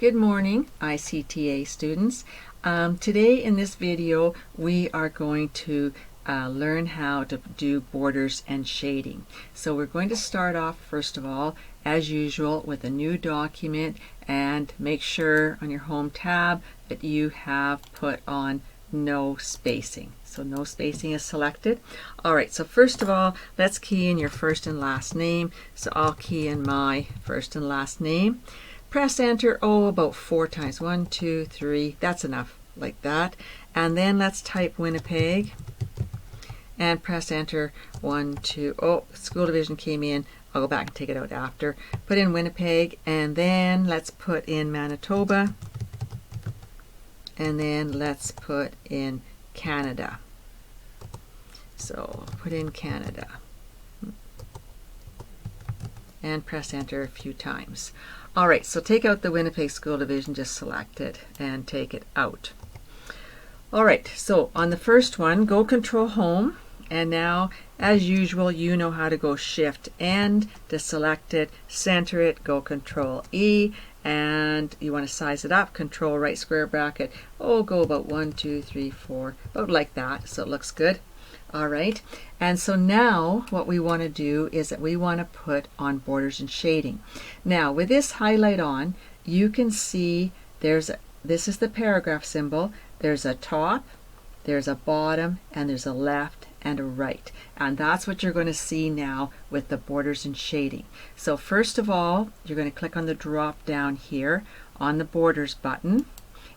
Good morning, ICTA students. Today in this video we are going to learn how to do borders and shading. So we're going to start off first of all, as usual, with a new document, and make sure on your home tab that you have put on no spacing. So no spacing is selected. Alright, so first of all, let's key in your first and last name. So I'll key in my first and last name. Press enter, about 4 times. 1, 2, 3, that's enough, like that. And then let's type Winnipeg and press enter. 1, 2, school division came in. I'll go back and take it out after. Put in Winnipeg, and then let's put in Manitoba, and then let's put in Canada. So put in Canada and press enter a few times. Alright, so take out the Winnipeg School Division, just select it and take it out. Alright, so on the first one, go Control Home, and now as usual you know how to go Shift End to select it, center it, go Control E, and you want to size it up, Control right square bracket, go about 1, 2, 3, 4, about like that, so it looks good. Alright, and so now what we want to do is that we want to put on borders and shading. Now with this highlight on, you can see this is the paragraph symbol. There's a top, there's a bottom, and there's a left and a right. And that's what you're going to see now with the borders and shading. So first of all, you're going to click on the drop down here on the borders button,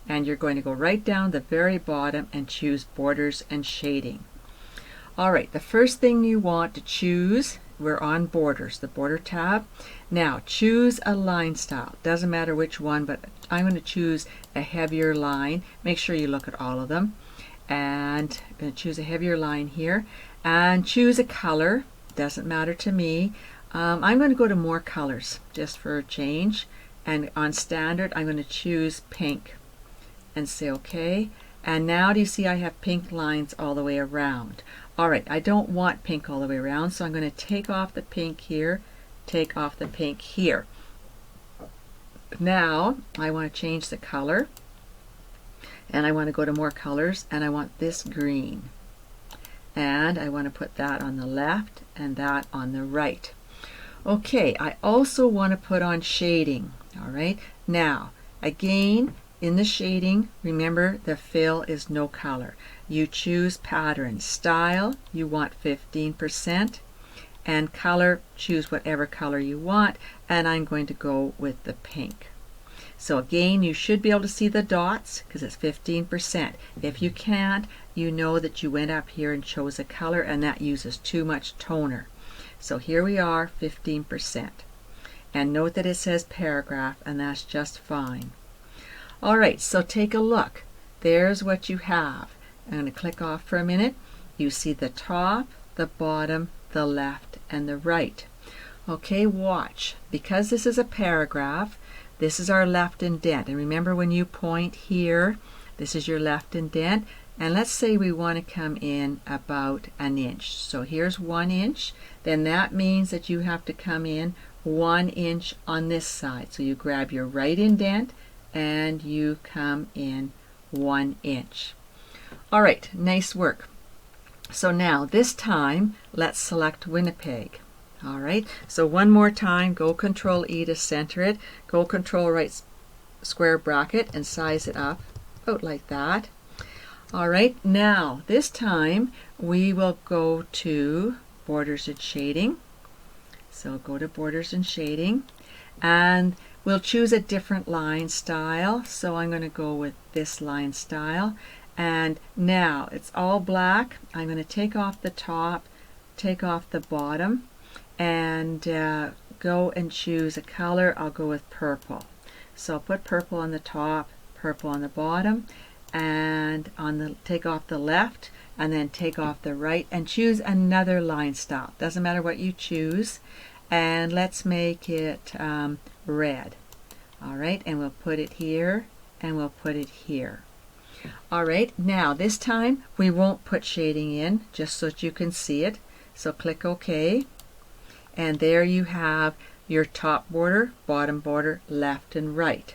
and you're going to go right down the very bottom and choose borders and shading. Alright, the first thing you want to choose, we're on borders, the border tab. Now choose a line style. Doesn't matter which one, but I'm going to choose a heavier line. Make sure you look at all of them. And I'm going to choose a heavier line here. And choose a color. Doesn't matter to me. I'm going to go to more colors just for a change. And on standard, I'm going to choose pink. And say OK. And now do you see I have pink lines all the way around? Alright, I don't want pink all the way around, so I'm going to take off the pink here, take off the pink here. Now I want to change the color, and I want to go to more colors, and I want this green. And I want to put that on the left and that on the right. Okay, I also want to put on shading. Alright, now again, in the shading, remember the fill is no color. You choose pattern. Style, you want 15%, and color, choose whatever color you want, and I'm going to go with the pink. So again, you should be able to see the dots because it's 15%. If you can't, you know that you went up here and chose a color, and that uses too much toner. So here we are, 15%. And note that it says paragraph, and that's just fine. Alright, so take a look. There's what you have. I'm going to click off for a minute. You see the top, the bottom, the left, and the right. Okay, watch. Because this is a paragraph, this is our left indent. And remember, when you point here, this is your left indent. And let's say we want to come in about an inch. So here's 1 inch. Then that means that you have to come in 1 inch on this side. So you grab your right indent and you come in 1 inch. Alright, nice work. So now this time let's select Winnipeg. Alright, so one more time, go Control E to center it, go Control right square bracket and size it up about like that. Alright, now this time we will go to borders and shading. So go to borders and shading, and we'll choose a different line style. So I'm going to go with this line style. And now it's all black. I'm going to take off the top, take off the bottom, and go and choose a color. I'll go with purple. So I'll put purple on the top, purple on the bottom, and take off the left, and then take off the right, and choose another line style. Doesn't matter what you choose. And let's make it red. Alright, and we'll put it here, and we'll put it here. Alright, now this time we won't put shading in, just so that you can see it. So click OK, and there you have your top border, bottom border, left and right.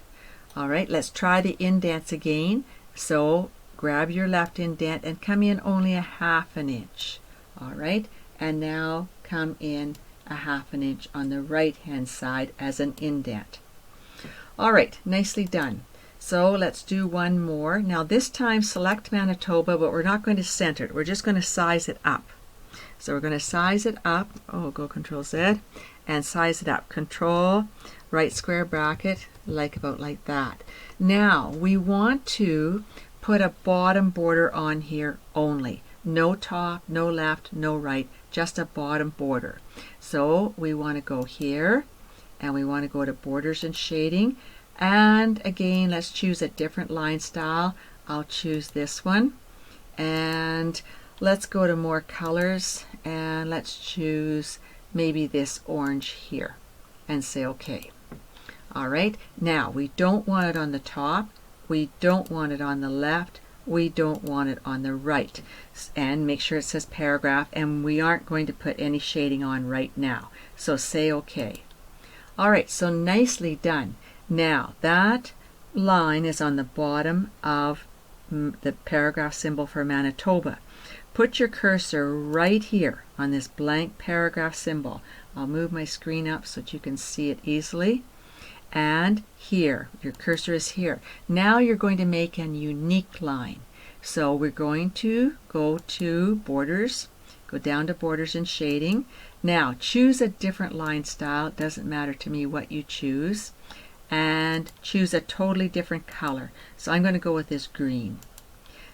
All right, let's try the indents again. So grab your left indent and come in only a 1/2 inch. All right, and now come in a 1/2 inch on the right hand side as an indent. All right, nicely done. So let's do one more. Now this time select Manitoba, but we're not going to center it. We're just going to size it up. So we're going to size it up. Oh, go Control Z and size it up. Control right square bracket, about like that. Now we want to put a bottom border on here only. No top, no left, no right, just a bottom border. So we want to go here and we want to go to borders and shading. And again, let's choose a different line style. I'll choose this one. And let's go to more colors and let's choose maybe this orange here and say OK. All right, now we don't want it on the top, we don't want it on the left, we don't want it on the right. And make sure it says paragraph, and we aren't going to put any shading on right now. So say OK. All right, so nicely done. Now that line is on the bottom of the paragraph symbol for Manitoba. Put your cursor right here on this blank paragraph symbol. I'll move my screen up so that you can see it easily. And here, your cursor is here. Now you're going to make an unique line. So we're going to go to borders, go down to borders and shading. Now choose a different line style. It doesn't matter to me what you choose. And choose a totally different color. So I'm going to go with this green.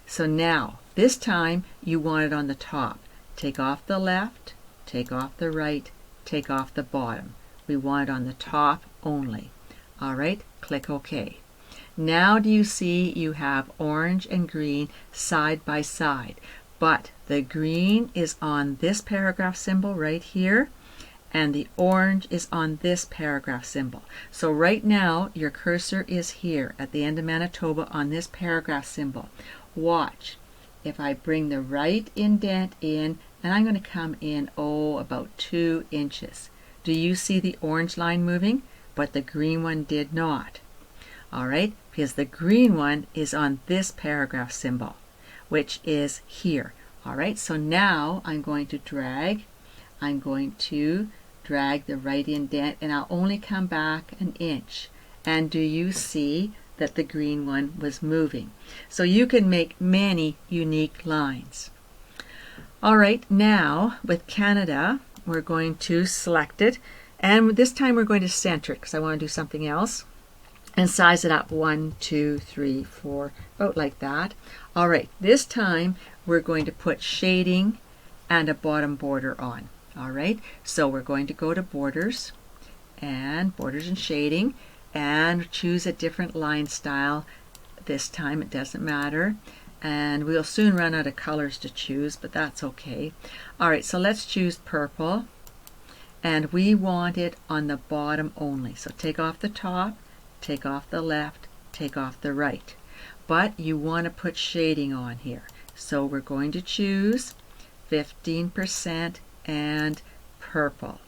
So now, this time you want it on the top. Take off the left, take off the right, take off the bottom. We want it on the top only. All right, click OK. Now do you see you have orange and green side by side, but the green is on this paragraph symbol right here, and the orange is on this paragraph symbol. So right now your cursor is here at the end of Manitoba on this paragraph symbol. Watch. If I bring the right indent in, and I'm going to come in, about 2 inches. Do you see the orange line moving? But the green one did not. All right, because the green one is on this paragraph symbol, which is here. All right, so now I'm going to drag the right indent, and I'll only come back 1 inch. And do you see that the green one was moving? So you can make many unique lines. All right, now with Canada, we're going to select it, and this time we're going to center it because I want to do something else, and size it up 1, 2, 3, 4, about like that. All right, this time we're going to put shading and a bottom border on. All right, so we're going to go to borders and shading and choose a different line style. This time it doesn't matter, and we'll soon run out of colors to choose, but that's okay. All right, so let's choose purple, and we want it on the bottom only. So take off the top, take off the left, take off the right, but you want to put shading on here. So we're going to choose 15% and purple.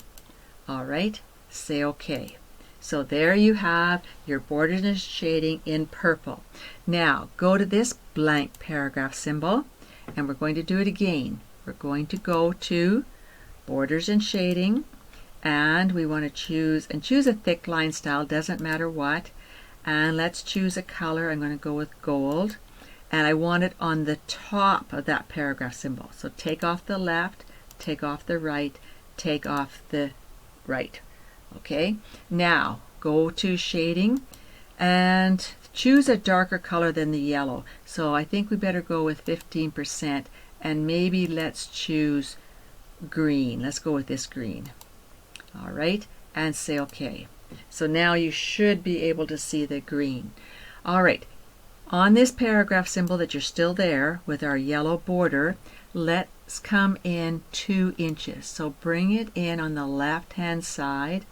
All right, say OK. So there you have your borders and shading in purple. Now go to this blank paragraph symbol, and we're going to do it again. We're going to go to borders and shading, and we want to choose a thick line style, doesn't matter what. And let's choose a color. I'm going to go with gold, and I want it on the top of that paragraph symbol. So take off the left, take off the right, take off the right. Okay, now go to shading and choose a darker color than the yellow. So I think we better go with 15%, and maybe let's choose green. Let's go with this green. All right, and say OK. So now you should be able to see the green. All right, on this paragraph symbol that you're still there with our yellow border, let's come in 2 inches. So bring it in on the left hand side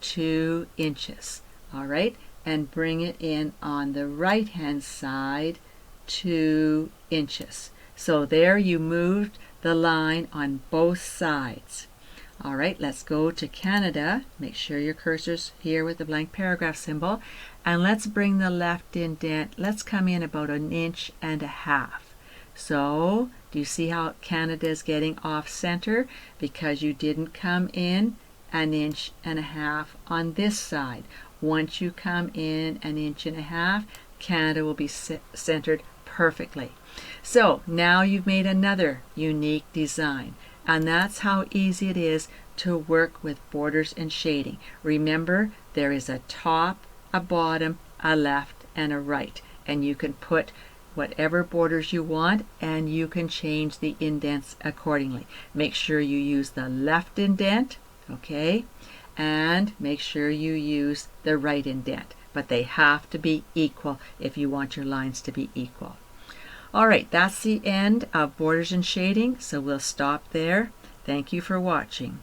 2 inches. All right, and bring it in on the right hand side 2 inches. So there you moved the line on both sides. All right, let's go to Canada. Make sure your cursor's here with the blank paragraph symbol, And let's bring the left indent, let's come in about 1.5 inches. So, do you see how Canada is getting off center? Because you didn't come in 1.5 inches on this side. Once you come in 1.5 inches, Canada will be centered perfectly. So, now you've made another unique design. And that's how easy it is to work with borders and shading. Remember, there is a top, a bottom, a left, and a right. And you can put whatever borders you want, and you can change the indents accordingly. Make sure you use the left indent, okay? And make sure you use the right indent. But they have to be equal if you want your lines to be equal. All right, that's the end of borders and shading, so we'll stop there. Thank you for watching.